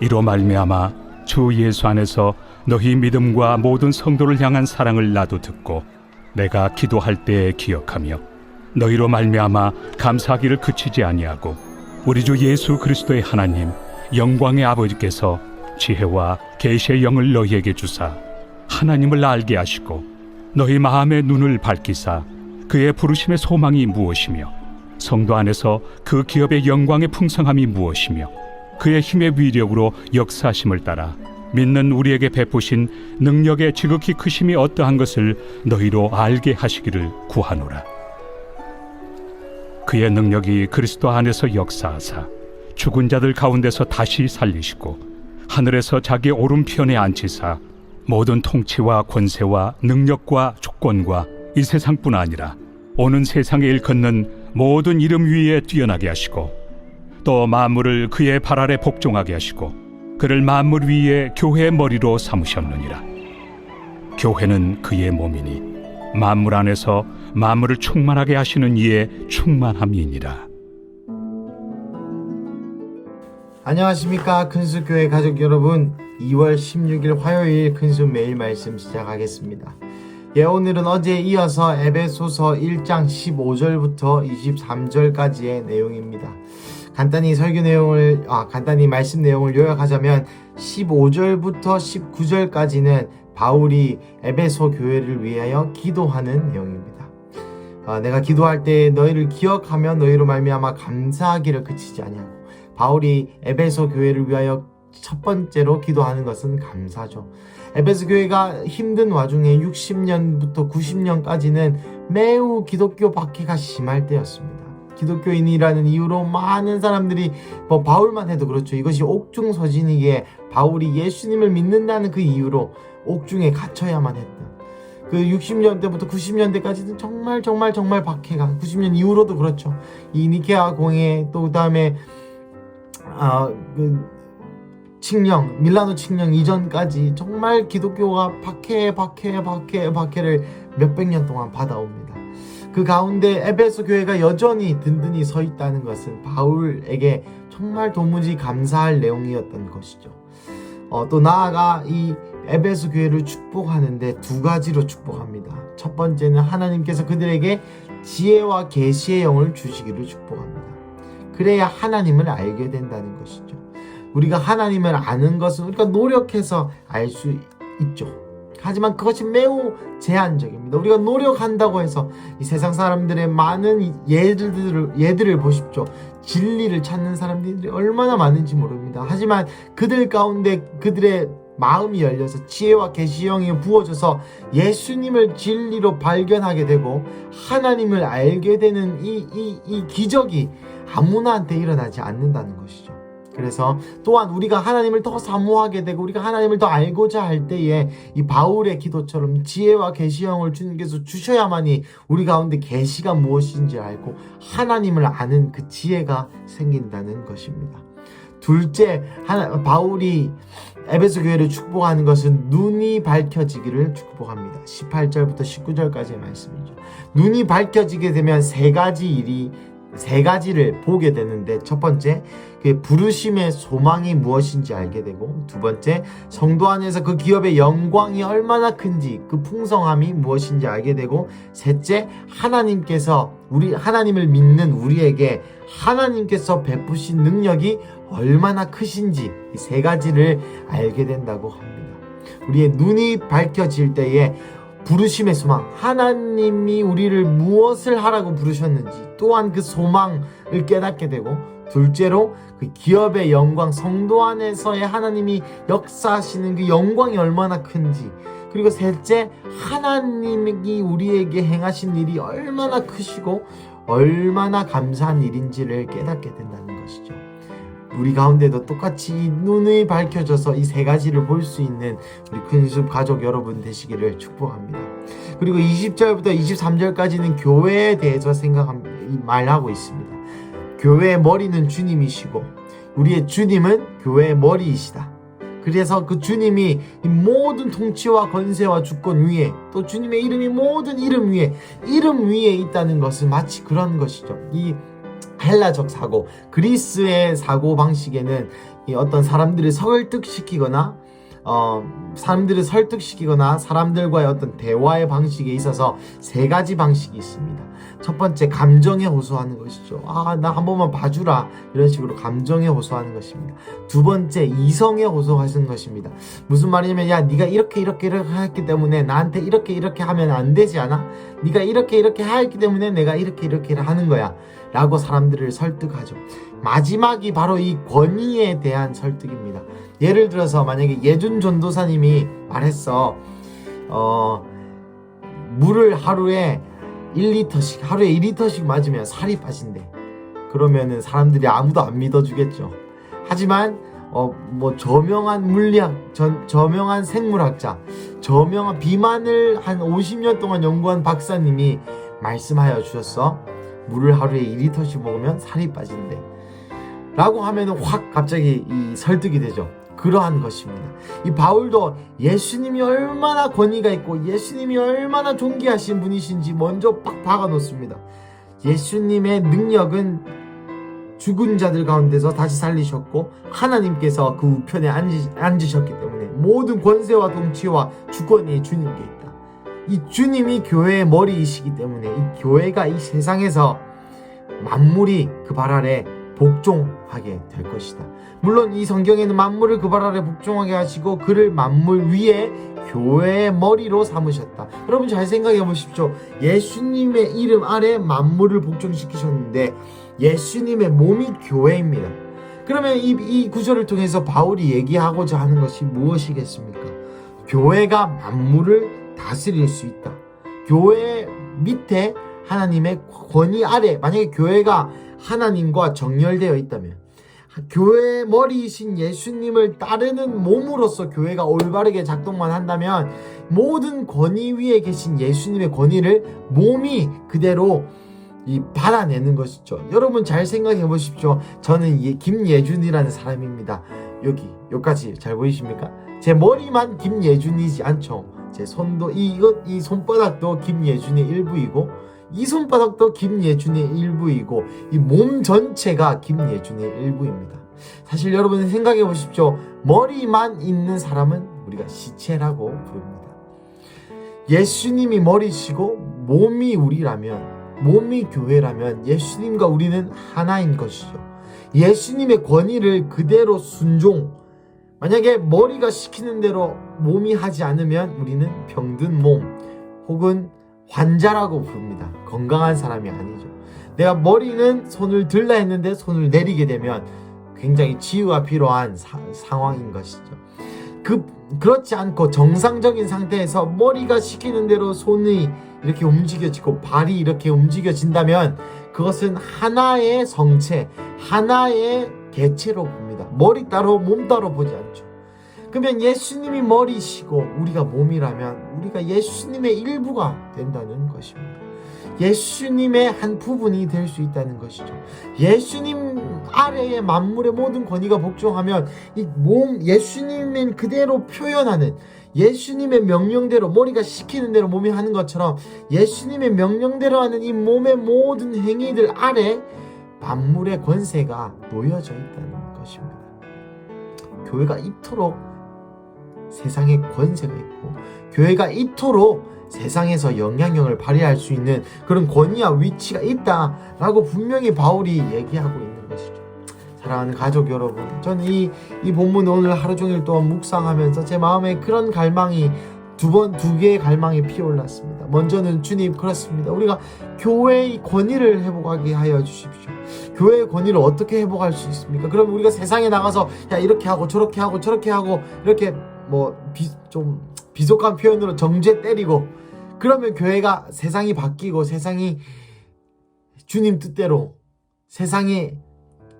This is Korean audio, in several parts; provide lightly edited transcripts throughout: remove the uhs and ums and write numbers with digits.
이로 말미암아 주 예수 안에서 너희 믿음과 모든 성도를 향한 사랑을 나도 듣고 내가 기도할 때에 기억하며 너희로 말미암아 감사하기를 그치지 아니하고 우리 주 예수 그리스도의 하나님 영광의 아버지께서 지혜와 계시의 영을 너희에게 주사 하나님을 알게 하시고 너희 마음의 눈을 밝히사 그의 부르심의 소망이 무엇이며 성도 안에서 그 기업의 영광의 풍성함이 무엇이며 그의 힘의 위력으로 역사하심을 따라 믿는 우리에게 베푸신 능력의 지극히 크심이 어떠한 것을 너희로 알게 하시기를 구하노라. 그의 능력이 그리스도 안에서 역사하사 죽은 자들 가운데서 다시 살리시고 하늘에서 자기 오른편에 앉히사 모든 통치와 권세와 능력과 주권과 이 세상뿐 아니라 오는 세상에 일컫는 모든 이름 위에 뛰어나게 하시고 또 만물을 그의 발 아래 복종하게 하시고 그를 만물 위에 교회의 머리로 삼으셨느니라. 교회는 그의 몸이니 만물 안에서 만물을 충만하게 하시는 이의 충만함이니라. 안녕하십니까 큰숲교회 가족 여러분, 2월 16일 화요일 큰숲 매일 말씀 시작하겠습니다. 오늘은 어제에 이어서 에베소서 1장 15절부터 23절까지의 내용입니다. 간단히 말씀 내용을 요약하자면 15절부터 19절까지는 바울이 에베소 교회를 위하여 기도하는 내용입니다. 내가 기도할 때 너희를 기억하며 너희로 말미암아 감사하기를 그치지 아니하고, 바울이 에베소 교회를 위하여 첫 번째로 기도하는 것은 감사죠. 에베소 교회가 힘든 와중에 60년부터 90년까지는 매우 기독교 박해가 심할 때였습니다. 기독교인이라는 이유로 많은 사람들이 바울만 해도 그렇죠. 이것이 옥중서진이기에 바울이 예수님을 믿는다는 그 이유로 옥중에 갇혀야만 했던 그 60년대부터 90년대까지는 정말 박해가, 90년 이후로도 그렇죠. 이 니케아 공회, 또 그다음에 밀라노 칙령 이전까지 정말 기독교가 박해를 몇백 년 동안 받아옵니다. 그 가운데 에베소 교회가 여전히 든든히 서 있다는 것은 바울에게 정말 도무지 감사할 내용이었던 것이죠. 또 나아가 이 에베소 교회를 축복하는데 두 가지로 축복합니다. 첫 번째는 하나님께서 그들에게 지혜와 계시의 영을 주시기를 축복합니다. 그래야 하나님을 알게 된다는 것이죠. 우리가 하나님을 아는 것은 우리가 노력해서 알 수 있죠. 하지만 그것이 매우 제한적입니다. 우리가 노력한다고 해서 이 세상 사람들의 많은 예들을 보십시오. 진리를 찾는 사람들이 얼마나 많은지 모릅니다. 하지만 그들 가운데 그들의 마음이 열려서 지혜와 계시의 영이 부어져서 예수님을 진리로 발견하게 되고 하나님을 알게 되는 이 기적이 아무나한테 일어나지 않는다는 것이죠. 그래서 또한 우리가 하나님을 더 사모하게 되고 우리가 하나님을 더 알고자 할 때에 이 바울의 기도처럼 지혜와 계시의 영을 주님께서 주셔야만이 우리 가운데 계시가 무엇인지 알고 하나님을 아는 그 지혜가 생긴다는 것입니다. 둘째, 바울이 에베소 교회를 축복하는 것은 눈이 밝혀지기를 축복합니다. 18절부터 19절까지의 말씀이죠. 눈이 밝혀지게 되면 세 가지를 보게 되는데, 첫 번째, 그 부르심의 소망이 무엇인지 알게 되고, 두 번째, 성도 안에서 그 기업의 영광이 얼마나 큰지, 그 풍성함이 무엇인지 알게 되고, 셋째, 하나님을 믿는 우리에게 하나님께서 베푸신 능력이 얼마나 크신지, 이 세 가지를 알게 된다고 합니다. 우리의 눈이 밝혀질 때에 부르심의 소망, 하나님이 우리를 무엇을 하라고 부르셨는지, 또한 그 소망을 깨닫게 되고, 둘째로 그 기업의 영광, 성도 안에서의 하나님이 역사하시는 그 영광이 얼마나 큰지, 그리고 셋째, 하나님이 우리에게 행하신 일이 얼마나 크시고 얼마나 감사한 일인지를 깨닫게 된다는 것이죠. 우리 가운데도 똑같이 눈이 밝혀져서 이 세 가지를 볼 수 있는 우리 큰숲 가족 여러분 되시기를 축복합니다. 그리고 20절부터 23절까지는 교회에 대해서 말하고 있습니다. 교회의 머리는 주님이시고 우리의 주님은 교회의 머리이시다. 그래서 그 주님이 이 모든 통치와 권세와 주권 위에, 또 주님의 이름이 모든 이름 위에 있다는 것은 마치 그런 것이죠. 이 헬라적 사고, 그리스의 사고 방식에는 이 어떤 사람들을 설득시키거나 사람들과의 어떤 대화의 방식에 있어서 세 가지 방식이 있습니다. 첫 번째, 감정에 호소하는 것이죠. 나 한 번만 봐주라, 이런 식으로 감정에 호소하는 것입니다. 두 번째, 이성에 호소하는 것입니다. 무슨 말이냐면, 야, 네가 이렇게 했기 때문에 나한테 이렇게 하면 안 되지 않아? 네가 이렇게 했기 때문에 내가 이렇게 하는 거야 라고 사람들을 설득하죠. 마지막이 바로 이 권위에 대한 설득입니다. 예를 들어서 만약에 예준 전도사님이 말했어, 물을 하루에 1리터씩 맞으면 살이 빠진대. 그러면은 사람들이 아무도 안 믿어주겠죠. 하지만 저명한 물리학, 저명한 생물학자, 저명한 비만을 한 50년 동안 연구한 박사님이 말씀하여 주셨어. 물을 하루에 2리터씩 먹으면 살이 빠진대 라고 하면은 확 갑자기 이 설득이 되죠. 그러한 것입니다. 이 바울도 예수님이 얼마나 권위가 있고 예수님이 얼마나 존귀하신 분이신지 먼저 팍 박아놓습니다. 예수님의 능력은 죽은 자들 가운데서 다시 살리셨고 하나님께서 그 우편에 앉으셨기 때문에 모든 권세와 통치와 주권이 주님께 있다. 이 주님이 교회의 머리이시기 때문에 이 교회가 이 세상에서 만물이 그 발 아래 복종하게 될 것이다. 물론 이 성경에는 만물을 그 발 아래 복종하게 하시고 그를 만물 위에 교회의 머리로 삼으셨다. 여러분 잘 생각해 보십시오. 예수님의 이름 아래 만물을 복종시키셨는데 예수님의 몸이 교회입니다. 그러면 이 구절을 통해서 바울이 얘기하고자 하는 것이 무엇이겠습니까? 교회가 만물을 다스릴 수 있다. 교회 밑에 하나님의 권위 아래, 만약에 교회가 하나님과 정렬되어 있다면, 교회의 머리이신 예수님을 따르는 몸으로서 교회가 올바르게 작동만 한다면 모든 권위 위에 계신 예수님의 권위를 몸이 그대로 받아내는 것이죠. 여러분 잘 생각해 보십시오. 저는 김예준이라는 사람입니다. 여기까지 잘 보이십니까? 제 머리만 김예준이지 않죠. 제 손도 이 손바닥도 김예준의 일부이고 이 손바닥도 김예준의 일부이고 이 몸 전체가 김예준의 일부입니다. 사실 여러분 생각해 보십시오. 머리만 있는 사람은 우리가 시체라고 부릅니다. 예수님이 머리시고 몸이 우리라면, 몸이 교회라면 예수님과 우리는 하나인 것이죠. 예수님의 권위를 그대로 순종, 만약에 머리가 시키는 대로 몸이 하지 않으면 우리는 병든 몸 혹은 환자라고 부릅니다. 건강한 사람이 아니죠. 내가 머리는 손을 들라 했는데 손을 내리게 되면 굉장히 치유가 필요한 상황인 것이죠. 그렇지 않고 정상적인 상태에서 머리가 시키는 대로 손이 이렇게 움직여지고 발이 이렇게 움직여진다면 그것은 하나의 성체, 하나의 개체로 봅니다. 머리 따로 몸 따로 보지 않죠. 그러면 예수님이 머리시고 우리가 몸이라면 우리가 예수님의 일부가 된다는 것입니다. 예수님의 한 부분이 될 수 있다는 것이죠. 예수님 아래에 만물의 모든 권위가 복종하면 이 몸, 예수님을 그대로 표현하는, 예수님의 명령대로 머리가 시키는 대로 몸이 하는 것처럼 예수님의 명령대로 하는 이 몸의 모든 행위들 아래 만물의 권세가 놓여져 있다는 것입니다. 교회가 이토록 세상에 권세가 있고 교회가 이토록 세상에서 영향력을 발휘할 수 있는 그런 권위와 위치가 있다라고 분명히 바울이 얘기하고 있는 것이죠. 사랑하는 가족 여러분, 저는 이 본문 오늘 하루 종일 동안 묵상하면서 제 마음에 그런 갈망이 두 개의 갈망이 피어올랐습니다. 먼저는 주님, 그렇습니다. 우리가 교회의 권위를 회복하게 하여 주십시오. 교회의 권위를 어떻게 회복할 수 있습니까? 그럼 우리가 세상에 나가서 야 이렇게 하고 저렇게 하고 저렇게 하고 이렇게 좀 비속한 표현으로 정죄 때리고 그러면 교회가 세상이 바뀌고 세상이 주님 뜻대로 세상이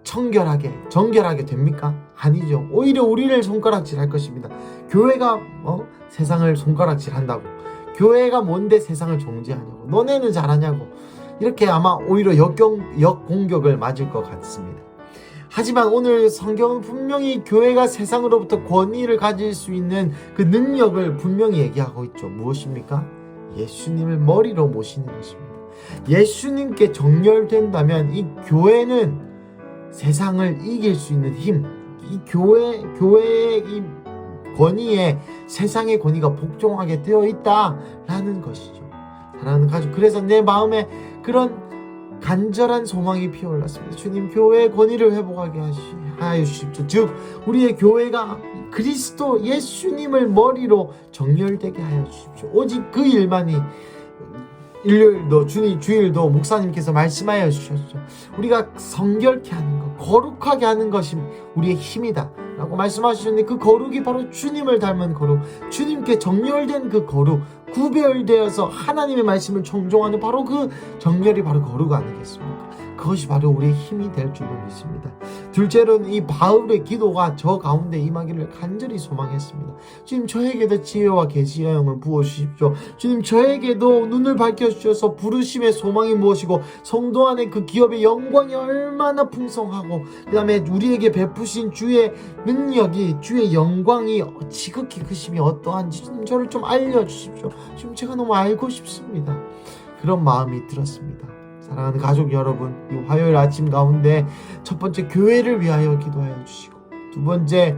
정결하게 됩니까? 아니죠. 오히려 우리를 손가락질할 것입니다. 교회가 세상을 손가락질한다고, 교회가 뭔데 세상을 정죄하냐고, 너네는 잘하냐고, 이렇게 아마 오히려 역공격을 맞을 것 같습니다. 하지만 오늘 성경은 분명히 교회가 세상으로부터 권위를 가질 수 있는 그 능력을 분명히 얘기하고 있죠. 무엇입니까? 예수님을 머리로 모시는 것입니다. 예수님께 정렬된다면 이 교회는 세상을 이길 수 있는 힘, 이 교회의 이 권위에 세상의 권위가 복종하게 되어 있다라는 것이죠. 사랑하는 가족, 그래서 내 마음에 그런 간절한 소망이 피어올랐습니다. 주님, 교회의 권위를 회복하게 하여 주십시오. 즉 우리의 교회가 그리스도 예수님을 머리로 정렬되게 하여 주십시오. 오직 그 일만이 일요일도 주일도 목사님께서 말씀하여 주셨죠. 우리가 성결케 하는 것, 거룩하게 하는 것이 우리의 힘이다 라고 말씀하셨는데, 그 거룩이 바로 주님을 닮은 거룩, 주님께 정렬된 그 거룩, 구별되어서 하나님의 말씀을 청종하는 바로 그 정렬이 바로 거룩 아니겠습니까? 그것이 바로 우리의 힘이 될 줄로 믿습니다. 둘째로는 이 바울의 기도가 저 가운데 임하기를 간절히 소망했습니다. 주님, 저에게도 지혜와 계시의 영을 부어주십시오. 주님, 저에게도 눈을 밝혀주셔서 부르심의 소망이 무엇이고 성도 안에 그 기업의 영광이 얼마나 풍성하고, 그 다음에 우리에게 베푸신 주의 능력이, 주의 영광이 지극히 크심이 어떠한지 주님, 저를 좀 알려주십시오. 지금 제가 너무 알고 싶습니다. 그런 마음이 들었습니다. 사랑하는 가족 여러분, 이 화요일 아침 가운데 첫 번째 교회를 위하여 기도하여 주시고, 두 번째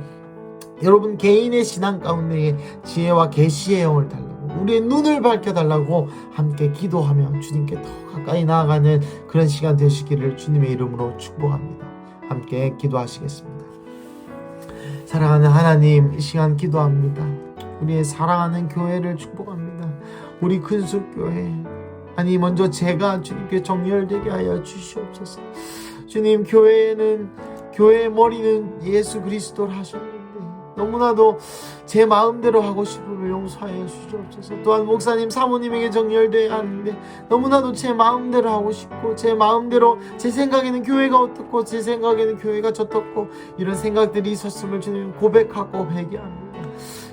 여러분 개인의 신앙 가운데 지혜와 계시의 영을 달라고, 우리의 눈을 밝혀달라고 함께 기도하며 주님께 더 가까이 나아가는 그런 시간 되시기를 주님의 이름으로 축복합니다. 함께 기도하시겠습니다. 사랑하는 하나님, 이 시간 기도합니다. 우리의 사랑하는 교회를 축복합니다. 우리 큰숲교회, 아니 먼저 제가 주님께 정렬되게 하여 주시옵소서. 주님, 교회의 머리는 예수 그리스도를 하셨는데 너무나도 제 마음대로 하고 싶음을 용서하여 주시옵소서. 또한 목사님, 사모님에게 정렬되어야 하는데 너무나도 제 마음대로 하고 싶고, 제 마음대로, 제 생각에는 교회가 어떻고 제 생각에는 교회가 저떻고 이런 생각들이 있었음을 주님 고백하고 회개합니다.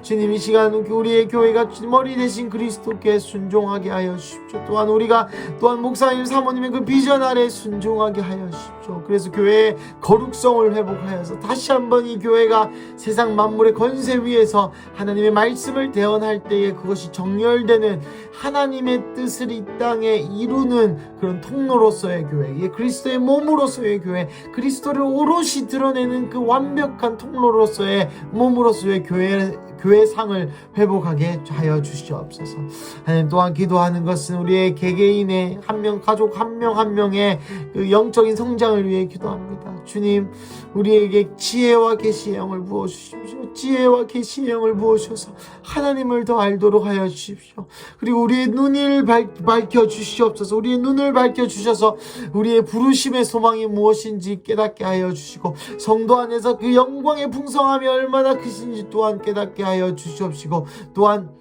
주님, 이 시간 우리의 교회가 머리 대신 그리스도께 순종하게 하여 주십시오. 또한 목사님, 사모님의 그 비전 아래 순종하게 하여 주십시오. 그래서 교회의 거룩성을 회복하여서 다시 한번 이 교회가 세상 만물의 권세 위에서 하나님의 말씀을 대언할 때에 그것이 정렬되는, 하나님의 뜻을 이 땅에 이루는 그런 통로로서의 교회, 그리스도의 몸으로서의 교회, 그리스도를 오롯이 드러내는 그 완벽한 통로로서의 몸으로서의 교회 상을 회복하게 하여 주시옵소서. 하나님, 또한 기도하는 것은 우리의 개개인의 가족 한 명 한 명의 그 영적인 성장을 위해 기도합니다. 주님, 우리에게 지혜와 계시의 영을 부어주십시오. 지혜와 계시의 영을 부어주셔서 하나님을 더 알도록 하여 주십시오. 그리고 우리의 눈을 밝혀주시옵소서. 우리의 눈을 밝혀주셔서 우리의 부르심의 소망이 무엇인지 깨닫게 하여 주시고, 성도 안에서 그 영광의 풍성함이 얼마나 크신지 또한 깨닫게 하여 주시옵시고, 또한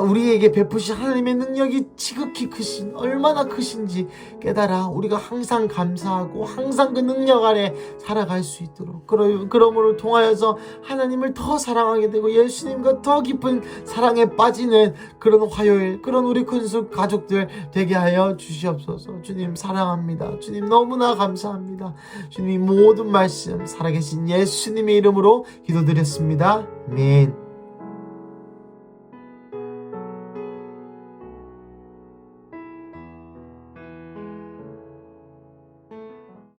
우리에게 베푸신 하나님의 능력이 지극히 크신, 얼마나 크신지 깨달아 우리가 항상 감사하고 항상 그 능력 아래 살아갈 수 있도록, 그러므로 통하여서 하나님을 더 사랑하게 되고 예수님과 더 깊은 사랑에 빠지는 그런 화요일, 그런 우리 큰숲 가족들 되게 하여 주시옵소서. 주님 사랑합니다. 주님 너무나 감사합니다. 주님 모든 말씀 살아계신 예수님의 이름으로 기도드렸습니다. 아멘.